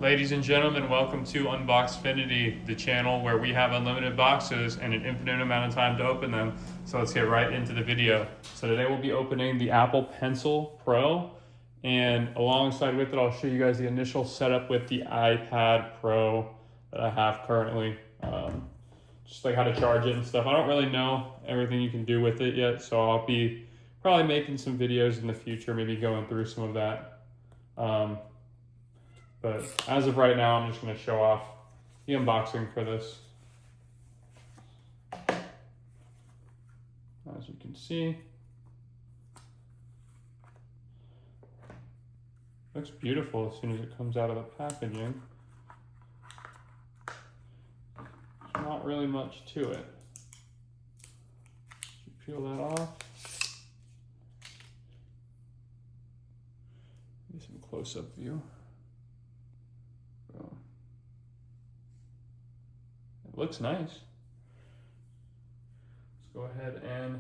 Ladies and gentlemen, welcome to Unboxfinity, the channel where we have unlimited boxes and an infinite amount of time to open them. So let's get right into the video. So today we'll be opening the Apple Pencil Pro, and alongside with it, I'll show you guys the initial setup with the iPad Pro that I have currently. Just like how to charge it and stuff. I don't really know everything you can do with it yet, so I'll be probably making some videos in the future, maybe going through some of that. But as of right now, I'm just going to show off the unboxing for this. As you can see, looks beautiful as soon as it comes out of the packaging. There's not really much to it. You peel that off. Maybe some close-up view. It looks nice. Let's go ahead and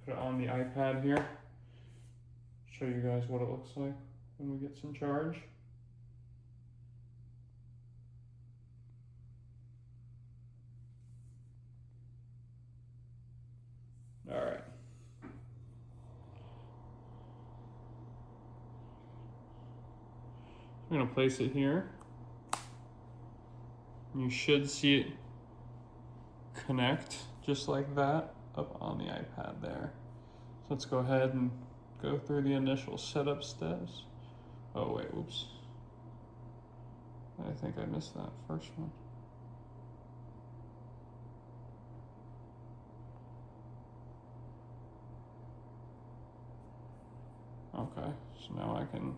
put it on the iPad here. Show you guys what it looks like when we get some charge. All right. I'm gonna place it here. You should see it connect just like that up on the iPad there. So let's go ahead and go through the initial setup steps. Oh wait, whoops. I think I missed that first one. Okay, so now I can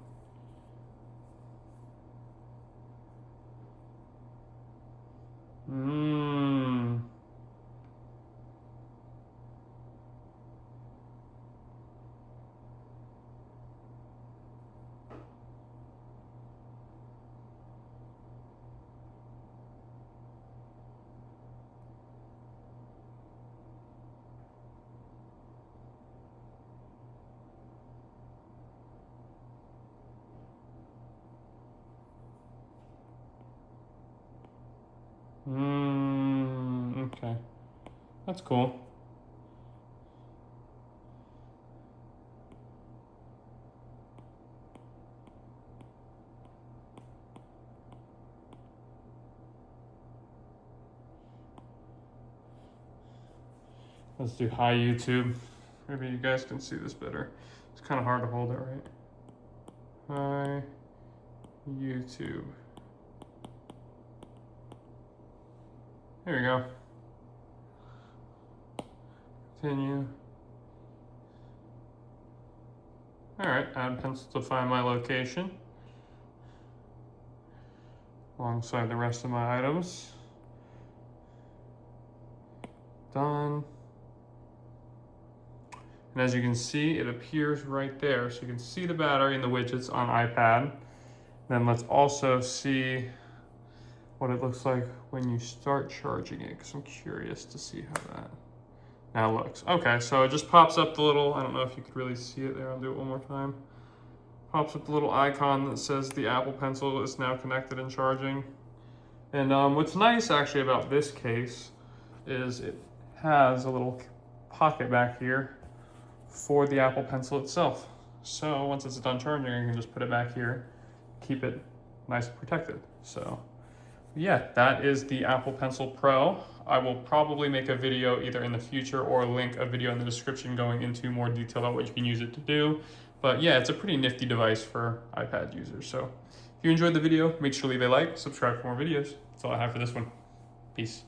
okay. That's cool. Let's do hi YouTube. Maybe you guys can see this better. It's kind of hard to hold it, right? Hi YouTube. There we go. Continue. All right, add pencil to find my location alongside the rest of my items. Done. And as you can see, it appears right there. So you can see the battery and the widgets on iPad. Then let's also see what it looks like when you start charging it, because I'm curious to see how that now looks. Okay, so it just pops up the little, I don't know if you could really see it there, I'll do it one more time. Pops up the little icon that says the Apple Pencil is now connected and charging. And what's nice actually about this case is it has a little pocket back here for the Apple Pencil itself. So once it's done charging, you can just put it back here, keep it nice and protected. So yeah, that is the Apple Pencil Pro. I will probably make a video either in the future or link a video in the description going into more detail about what you can use it to do. But yeah, it's a pretty nifty device for iPad users. So if you enjoyed the video, make sure to leave a like, subscribe for more videos. That's all I have for this one. Peace.